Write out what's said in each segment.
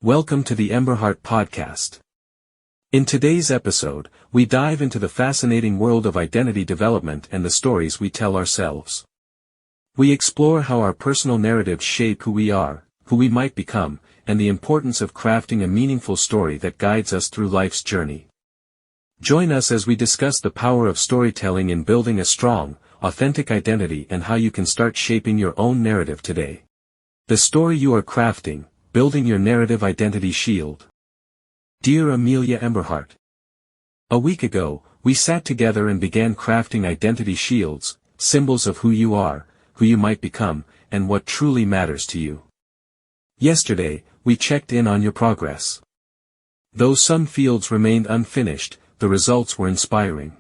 Welcome to the Emberhart podcast. In today's episode, we dive into the fascinating world of identity development and the stories we tell ourselves. We explore how our personal narratives shape who we are, who we might become, and the importance of crafting a meaningful story that guides us through life's journey. Join us as we discuss the power of storytelling in building a strong, authentic identity and how you can start shaping your own narrative today. The story you are crafting. Building your narrative identity shield. Dear Amelia Emberhart. A week ago, we sat together and began crafting identity shields, symbols of who you are, who you might become, and what truly matters to you. Yesterday, we checked in on your progress. Though some fields remained unfinished, the results were inspiring.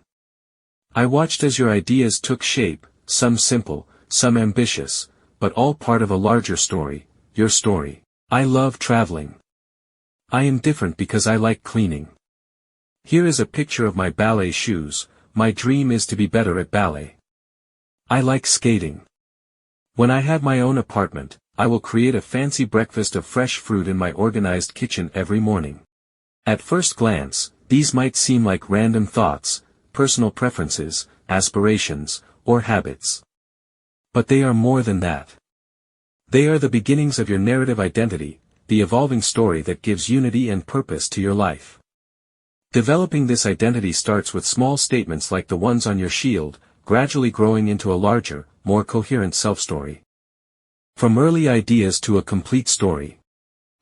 I watched as your ideas took shape, some simple, some ambitious, but all part of a larger story, your story. I love traveling. I am different because I like cleaning. Here is a picture of my ballet shoes. My dream is to be better at ballet. I like skating. When I have my own apartment, I will create a fancy breakfast of fresh fruit in my organized kitchen every morning. At first glance, these might seem like random thoughts, personal preferences, aspirations, or habits. But they are more than that. They are the beginnings of your narrative identity, the evolving story that gives unity and purpose to your life. Developing this identity starts with small statements like the ones on your shield, gradually growing into a larger, more coherent self-story. From early ideas to a complete story.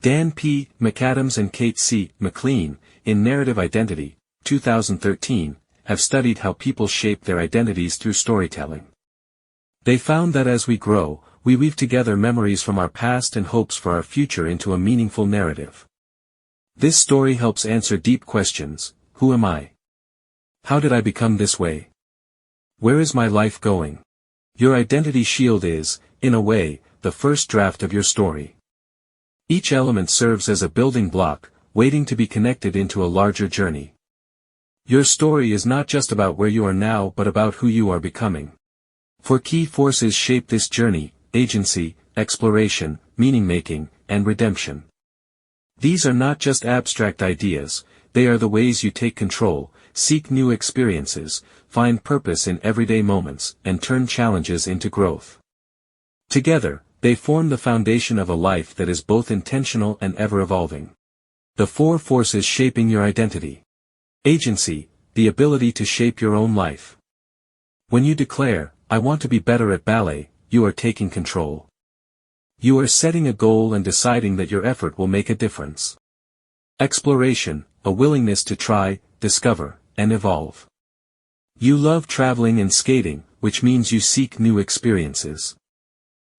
Dan P, McAdams and Kate C, McLean, in Narrative Identity, 2013, have studied how people shape their identities through storytelling. They found that as we grow, we weave together memories from our past and hopes for our future into a meaningful narrative. This story helps answer deep questions. Who am I? How did I become this way? Where is my life going? Your identity shield is, in a way, the first draft of your story. Each element serves as a building block, waiting to be connected into a larger journey. Your story is not just about where you are now but about who you are becoming. For key forces shape this journey: agency, exploration, meaning-making, and redemption. These are not just abstract ideas, they are the ways you take control, seek new experiences, find purpose in everyday moments, and turn challenges into growth. Together, they form the foundation of a life that is both intentional and ever-evolving. The four forces shaping your identity. Agency, the ability to shape your own life. When you declare, "I want to be better at ballet," you are taking control. You are setting a goal and deciding that your effort will make a difference. Exploration, a willingness to try, discover, and evolve. You love traveling and skating, which means you seek new experiences.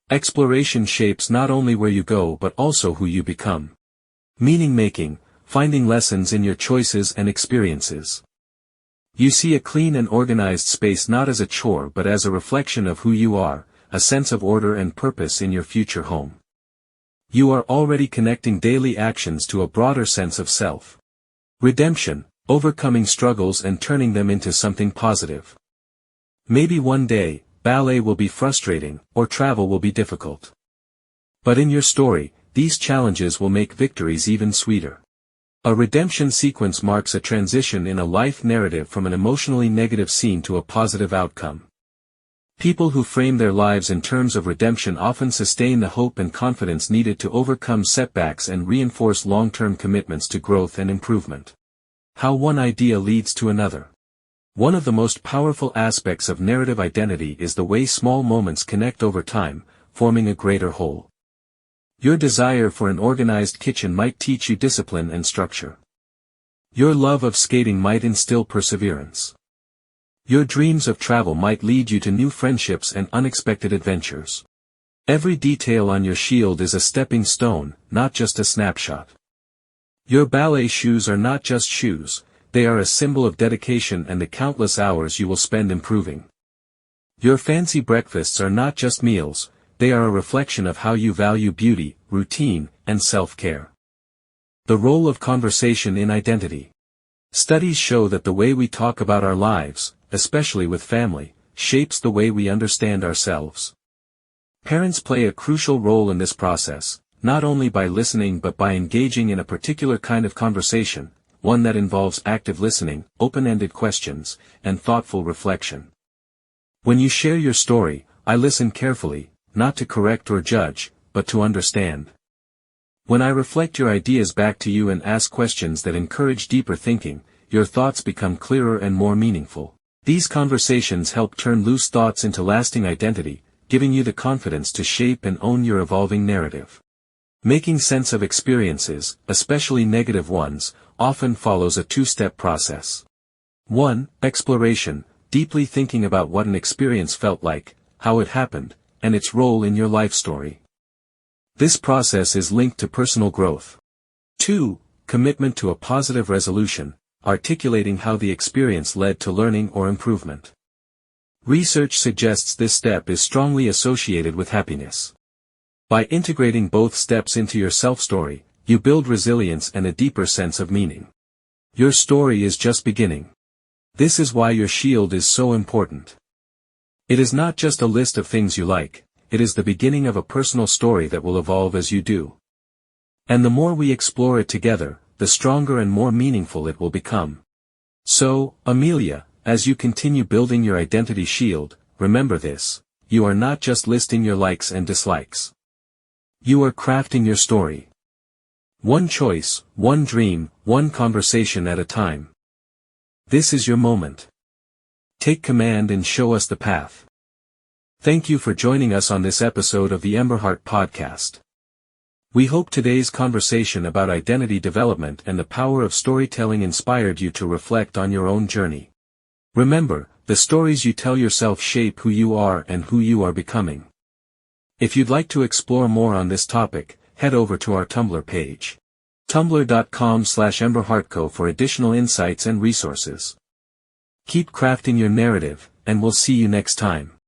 Exploration shapes not only where you go but also who you become. Meaning-making, finding lessons in your choices and experiences. You see a clean and organized space not as a chore but as a reflection of who you are, a sense of order and purpose in your future home. You are already connecting daily actions to a broader sense of self. Redemption, overcoming struggles and turning them into something positive. Maybe one day, ballet will be frustrating, or travel will be difficult. But in your story, these challenges will make victories even sweeter. A redemption sequence marks a transition in a life narrative from an emotionally negative scene to a positive outcome. People who frame their lives in terms of redemption often sustain the hope and confidence needed to overcome setbacks and reinforce long-term commitments to growth and improvement. How one idea leads to another. One of the most powerful aspects of narrative identity is the way small moments connect over time, forming a greater whole. Your desire for an organized kitchen might teach you discipline and structure. Your love of skating might instill perseverance. Your dreams of travel might lead you to new friendships and unexpected adventures. Every detail on your shield is a stepping stone, not just a snapshot. Your ballet shoes are not just shoes, they are a symbol of dedication and the countless hours you will spend improving. Your fancy breakfasts are not just meals, they are a reflection of how you value beauty, routine, and self-care. The role of conversation in identity. Studies show that the way we talk about our lives, especially with family, shapes the way we understand ourselves. Parents play a crucial role in this process. not only by listening but by engaging in a particular kind of conversation, one that involves active listening, open-ended questions, and thoughtful reflection. When you share your story, I listen carefully, not to correct or judge, but to understand. When I reflect your ideas back to you and ask questions that encourage deeper thinking, your thoughts become clearer and more meaningful. These conversations help turn loose thoughts into lasting identity, giving you the confidence to shape and own your evolving narrative. Making sense of experiences, especially negative ones, often follows a two-step process. 1. Exploration, deeply thinking about what an experience felt like, how it happened, and its role in your life story. This process is linked to personal growth. 2. Commitment to a positive resolution, articulating how the experience led to learning or improvement. Research suggests this step is strongly associated with happiness. By integrating both steps into your self-story, you build resilience and a deeper sense of meaning. Your story is just beginning. This is why your shield is so important. It is not just a list of things you like, it is the beginning of a personal story that will evolve as you do. And the more we explore it together, the stronger and more meaningful it will become. So, Amelia, as you continue building your identity shield, remember this: you are not just listing your likes and dislikes. You are crafting your story. One choice, one dream, one conversation at a time. This is your moment. Take command and show us the path. Thank you for joining us on this episode of the Emberhart podcast. We hope today's conversation about identity development and the power of storytelling inspired you to reflect on your own journey. Remember, the stories you tell yourself shape who you are and who you are becoming. If you'd like to explore more on this topic, head over to our Tumblr page. tumblr.com/emberhartco for additional insights and resources. Keep crafting your narrative, and we'll see you next time.